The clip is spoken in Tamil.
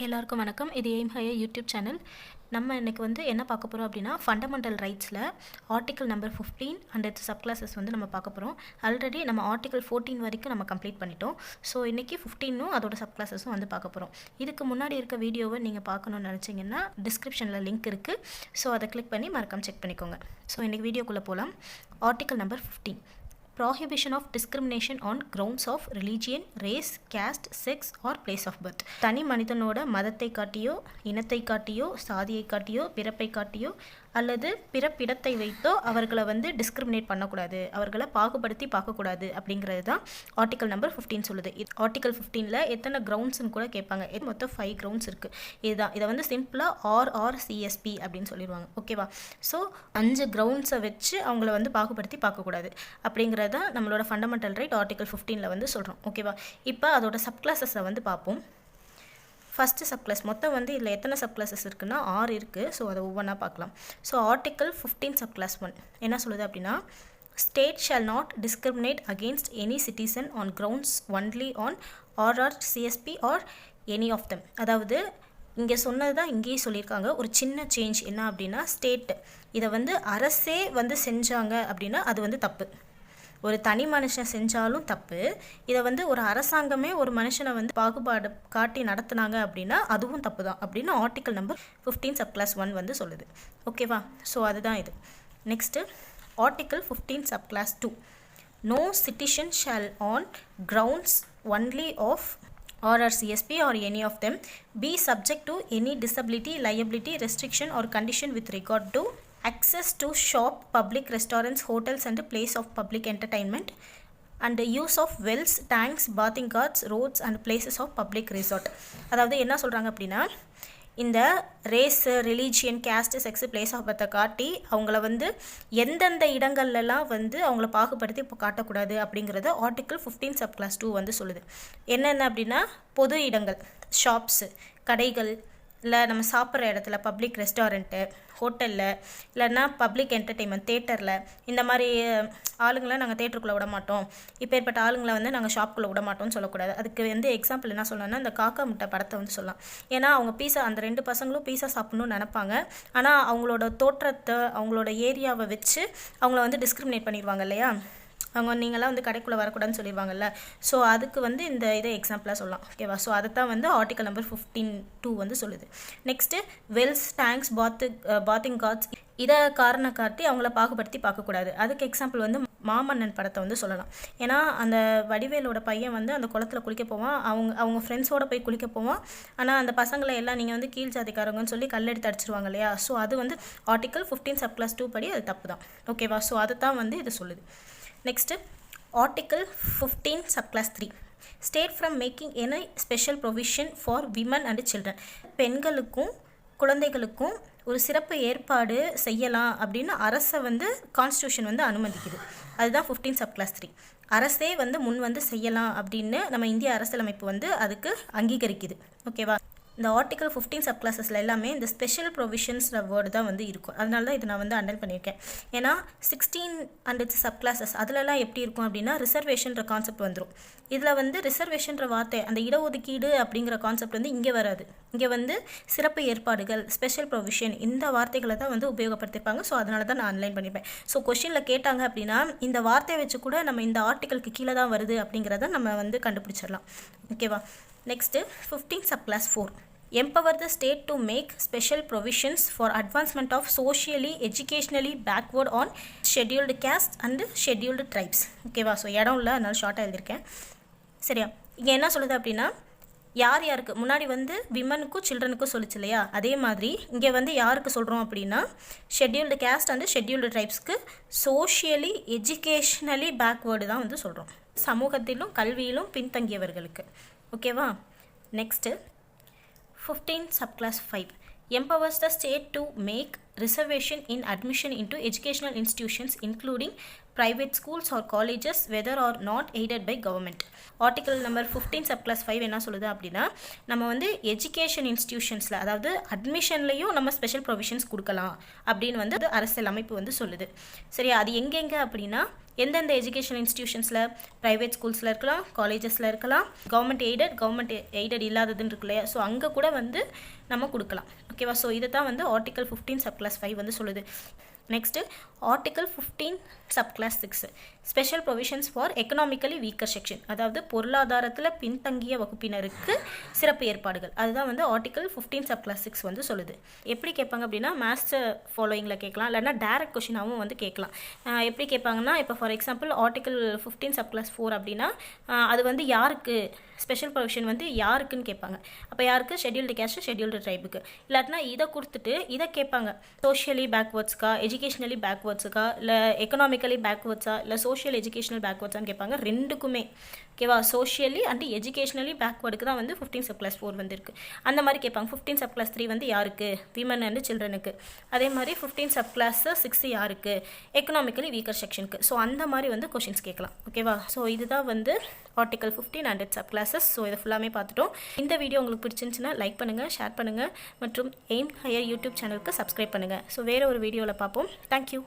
எல்லாருக்கும் வணக்கம். இது எய்ம் ஹையர் யூடியூப் சேனல். நம்ம இன்றைக்கி என்ன பார்க்க போகிறோம் அப்படின்னா, ஃபண்டமெண்டல் ரைட்ஸில் article number 15 and its subclasses நம்ம பார்க்க போகிறோம். ஆல்ரெடி நம்ம ஆர்டிக்கல் 14 வரைக்கும் நம்ம கம்ப்ளீட் பண்ணிட்டோம். ஸோ இன்றைக்கி 15ம் அதோட சப் கிளாஸஸும் பார்க்க போகிறோம். இதுக்கு முன்னாடி இருக்க வீடியோவை நீங்கள் பார்க்கணுன்னு நினச்சிங்கன்னா டிஸ்கிரிப்ஷனில் லிங்க் இருக்குது. ஸோ அதை கிளிக் பண்ணி மறக்காம செக் பண்ணிக்கோங்க. ஸோ இன்றைக்கி வீடியோக்குள்ளே போகலாம். Article number 15, prohibition of discrimination on grounds of religion, race, caste, sex or place of birth. தனி மனிதனோட மதத்தை காட்டியோ, இனத்தை காட்டியோ, சாதியை காட்டியோ, பிறப்பை காட்டியோ அல்லது பிறப்பிடத்தை வைத்தோ அவர்களை டிஸ்கிரிமினேட் பண்ணக்கூடாது, அவர்களை பாகுபடுத்தி பார்க்கக்கூடாது அப்படிங்கிறது தான் ஆர்டிக்கல் நம்பர் 15 சொல்லுது. ஆர்டிக்கல் 15ல் எத்தனை கிரவுண்ட்ஸ்னு கூட கேட்பாங்க. மொத்தம் 5 கிரவுண்ட்ஸ் இருக்குது. இதுதான் இதை சிம்பிளாக ஆர்சிஎஸ்பி அப்படின்னு சொல்லிடுவாங்க. ஓகேவா? ஸோ 5 கிரவுண்ட்ஸை வச்சு அவங்கள பாகுபடுத்தி பார்க்கக்கூடாது அப்படிங்கிறது தான் நம்மளோட ஃபண்டமெண்டல் ரைட் ஆர்டிக்கல் 15ல் சொல்கிறோம். ஓகேவா? இப்போ அதோட சப் கிளாஸஸை பார்ப்போம். ஃபஸ்ட்டு சப் கிளாஸ் மொத்தம் இதில் எத்தனை சப் கிளாஸஸ் இருக்குன்னா 6 இருக்குது. ஸோ அதை ஒவ்வொன்றா பார்க்கலாம். ஸோ ஆர்டிக்கல் 15 சப் கிளாஸ் 1 என்ன சொல்லுது அப்படின்னா, state shall not discriminate against any citizen on grounds only on CSP or any of them. அதாவது இங்கே சொன்னது தான் இங்கேயும் சொல்லியிருக்காங்க. ஒரு சின்ன சேஞ்ச் என்ன அப்படின்னா, ஸ்டேட் இதை அரசே செஞ்சாங்க அப்படின்னா அது தப்பு. ஒரு தனி மனுஷன் செஞ்சாலும் தப்பு. இதை ஒரு அரசாங்கமே ஒரு மனுஷனை பாகுபாடு காட்டி நடத்துனாங்க அப்படின்னா அதுவும் தப்பு தான் அப்படின்னு ஆர்டிக்கல் நம்பர் 15 சப் கிளாஸ் 1 சொல்லுது. ஓகேவா? ஸோ அதுதான் இது. Next article 15 sub clause 2, no citizen shall on grounds only of RRCSP or any of them be subject to any disability, liability, restriction or condition with regard to access to shop, public restaurants, hotels and place of public entertainment and the use of wells, tanks, bathing carts, roads and places of public resort. அதாவது என்ன சொல்கிறாங்க அப்படின்னா, இந்த race, religion, caste, sex, place of பர்த்தை காட்டி அவங்கள எந்தெந்த இடங்கள்லாம் அவங்கள பாகுபடுத்தி இப்போ காட்டக்கூடாது அப்படிங்கிறத ஆர்டிக்கல் 15 சப் கிளாஸ் 2 சொல்லுது. என்னென்ன அப்படின்னா, பொது இடங்கள், ஷாப்ஸு, கடைகள், இல்லை நம்ம சாப்பிட்ற இடத்துல பப்ளிக் ரெஸ்டாரண்ட்டு, ஹோட்டலில், இல்லைன்னா பப்ளிக் என்டர்டெயின்மெண்ட், தேட்டரில், இந்த மாதிரி ஆளுங்களை நாங்கள் தேட்டருக்குள்ளே விட மாட்டோம், இப்பேற்பட்ட ஆளுங்களை நாங்கள் ஷாப்புக்குள்ளே விட மாட்டோம்னு சொல்லக்கூடாது. அதுக்கு எக்ஸாம்பிள் என்ன சொல்லணும்னா, இந்த காக்கா முட்டை படத்தை சொல்லலாம். ஏன்னா அவங்க பீஸா, அந்த 2 பசங்களும் பீஸா சாப்பிட்ணுன்னு நினைப்பாங்க. ஆனால் அவங்களோட தோற்றத்தை, அவங்களோட ஏரியாவை வச்சு அவங்கள டிஸ்கிரிமினேட் பண்ணிடுவாங்க இல்லையா? அவங்க நீங்களாம் கடைக்குள்ளே வரக்கூடாதுன்னு சொல்லிடுவாங்கல்ல. ஸோ அதுக்கு இந்த இதை எக்ஸாம்பிளாக சொல்லலாம். ஓகேவா? ஸோ அதை தான் ஆர்டிக்கல் நம்பர் 15(2) சொல்லுது. Next wells, tanks, bathing ghats, இதை காரணம் காட்டி அவங்கள பாகுபடுத்தி பார்க்கக்கூடாது. அதுக்கு எக்ஸாம்பிள் மாமன்னன் படத்தை சொல்லலாம். ஏன்னா அந்த வடிவேலோட பையன் அந்த குளத்தில் குளிக்க போவான். அவங்க ஃப்ரெண்ட்ஸோடு போய் குளிக்க போவான். ஆனால் அந்த பசங்களை எல்லாம் நீங்கள் கீழ் ஜாதிக்காரங்கன்னு சொல்லி கல்லெடுத்து அடிச்சிருவாங்க இல்லையா? ஸோ அது ஆர்டிக்கல் 15 சப் கிளாஸ் 2 படி அது தப்பு தான். ஓகேவா? ஸோ அதை தான் இது சொல்லுது. Next article 15 sub clause 3, state from making any special provision for women and children. பெண்களுக்கும் குழந்தைகளுக்கும் ஒரு சிறப்பு ஏற்பாடு செய்யலாம் அப்படின்னு அரசை கான்ஸ்டியூஷன் அனுமதிக்குது. அதுதான் 15 சப் கிளாஸ் 3. அரசே முன் செய்யலாம் அப்படின்னு நம்ம இந்திய அரசியலமைப்பு அதுக்கு அங்கீகரிக்குது. ஓகேவா? இந்த ஆர்டிக்கல் 15 சப் கிளாஸஸில் எல்லாமே இந்த ஸ்பெஷல் ப்ரொவிஷன்ஸ்ன்ற வேர்டு தான் இருக்கும். அதனால தான் இது நான் அண்டர்லைன் பண்ணியிருக்கேன். ஏன்னா 16 அண்ட் இட்ஸ் சப் கிளாஸஸ் அதிலலாம் எப்படி இருக்கும் அப்படின்னா, ரிசர்வேஷன்ற கான்செப்ட் வந்துடும். இதில் ரிசர்வேஷன்ற வார்த்தை, அந்த இடஒதுக்கீடு அப்படிங்கிற கான்செப்ட் இங்கே வராது. இங்கே சிறப்பு ஏற்பாடுகள், ஸ்பெஷல் ப்ரொவிஷன், இந்த வார்த்தைகளை தான் உபயோகப்படுத்திருப்பாங்க. ஸோ அதனால தான் நான் அண்டர்லைன் பண்ணிப்பேன். ஸோ கொஷினில் கேட்டாங்க அப்படின்னா இந்த வார்த்தையை வச்சு கூட நம்ம இந்த ஆர்டிக்கலுக்கு கீழே தான் வருது அப்படிங்கிறத நம்ம கண்டுபிடிச்சிடலாம். ஓகேவா? Next 15 sub clause 4, empower the state to make special provisions for advancement of socially, educationally backward on scheduled caste and scheduled tribes. ஓகேவா? ஸோ இடம் இல்லை, அதனால ஷார்ட்டாக எழுதியிருக்கேன். சரியா? இங்கே என்ன சொல்லுது அப்படின்னா, யார் யாருக்கு முன்னாடி விமனுக்கும் சில்ட்ரனுக்கும் சொல்லிச்சு இல்லையா? அதே மாதிரி இங்கே யாருக்கு சொல்கிறோம் அப்படின்னா, ஷெட்யூல்டு கேஸ்ட் அண்ட் ஷெட்யூல்டு ட்ரைப்ஸ்க்கு சோஷியலி, எஜுகேஷ்னலி பேக்வேர்டு தான் சொல்கிறோம். சமூகத்திலும் கல்வியிலும் பின்தங்கியவர்களுக்கு. ஓகேவா? Next 15 sub clause 5, empowers the state to make reservation in admission into educational institutions including private schools or colleges whether or not aided by government. Article number 15 subclass 5 என்ன சொல்லுது அப்படின்னா, நம்ம வந்து எஜுகேஷன் இன்ஸ்டிடியூஷன்ஸில், அதாவது அட்மிஷன்லேயும் நம்ம ஸ்பெஷல் ப்ரொவிஷன்ஸ் கொடுக்கலாம் அப்படின்னு வந்து அரசியல் அமைப்பு வந்து சொல்லுது. சரியா, அது எங்கெங்கே அப்படின்னா, எந்தெந்த எஜுகேஷன் இன்ஸ்டிடியூஷன்ஸில், ப்ரைவேட் ஸ்கூல்ஸில் இருக்கலாம், காலேஜஸில் இருக்கலாம், கவர்மெண்ட் எய்டட் இல்லாததுன்னு இருக்கு இல்லையா, ஸோ அங்கே கூட வந்து நம்ம கொடுக்கலாம். ஓகேவா, ஸோ இதை தான் வந்து ஆர்டிகல் 15 சப்கிளாஸ் 5 வந்து சொல்லுது. Next article 15 subclass 6 special provisions for economically weaker section, அதாவது பொருளாதாரத்தில் பின்தங்கிய வகுப்பினருக்கு சிறப்பு ஏற்பாடுகள். அதுதான் வந்து ஆர்டிகல் 15 சப்கிளாஸ் 6 வந்து சொல்லுது. எப்படி கேட்பாங்க அப்படின்னா, மாஸ்டர் ஃபாலோயிங்கில் கேட்கலாம், இல்லைனா டேரக்ட் கொஷினாகவும் வந்து கேட்கலாம். எப்படி கேட்பாங்கன்னா, இப்போ ஃபார் எக்ஸாம்பிள் ஆர்டிகல் 15 சப்கிளாஸ் 4 அப்படின்னா அது வந்து யாருக்கு ஸ்பெஷல் ப்ரொவிஷன் வந்து யாருக்குன்னு கேட்பாங்க. அப்போ யாருக்கு? ஷெட்யூல்டு கேஸ்ட், ஷெட்யூல்டு ட்ரைபுக்கு. இல்லாட்டினா இதை கொடுத்துட்டு இதை கேட்பாங்க, சோஷியலி பேக்வேர்ட்ஸ்க்கா, எஜுகேஷ்னலி பேக்வேர்ட்ஸுக்கா, இல்லை எக்கனாமிக்கலி பேக்வேர்ட்ஸா, இல்லை சோஷியல் எஜுகேஷனல் பேக்வேர்ட்ஸான்னு கேட்பாங்க. ரெண்டுக்குமே. ஓகேவா, சோஷியலி அண்ட் எஜுகேஷ்னலி பேக்வேர்டுக்கு தான் வந்து 15 சப்கிளாஸ் 4 வந்து இருக்குது. அந்த மாதிரி கேட்பாங்க. 15 சப்கிளாஸ் 3 வந்து யாருக்கு? விமன் அண்ட் சில்ட்ரனுக்கு. அதே மாதிரி 15 சப்கிளாஸ் 6 யாருக்கு? எக்கனாமிக்கலி வீக்கர் செக்ஷனுக்கு. ஸோ அந்த மாதிரி வந்து கொஷின்ஸ் கேட்கலாம். ஓகேவா, ஸோ இதுதான் வந்து ஆர்டிகல் 15 அண்ட் இட்ஸ் சப்கிளாஸஸ். ஸோ இதை ஃபுல்லாமே பார்த்துட்டோம். இந்த வீடியோ உங்களுக்கு பிடிச்சிருந்துச்சுன்னா லைக் பண்ணுங்கள், ஷேர் பண்ணுங்கள், மற்றும் எய்ம் ஹையர் யூடியூப் சேனலுக்கு சப்ஸ்கிரைப் பண்ணுங்கள். ஸோ வேறு ஒரு வீடியோவில் பார்ப்போம். தேங்க்யூ.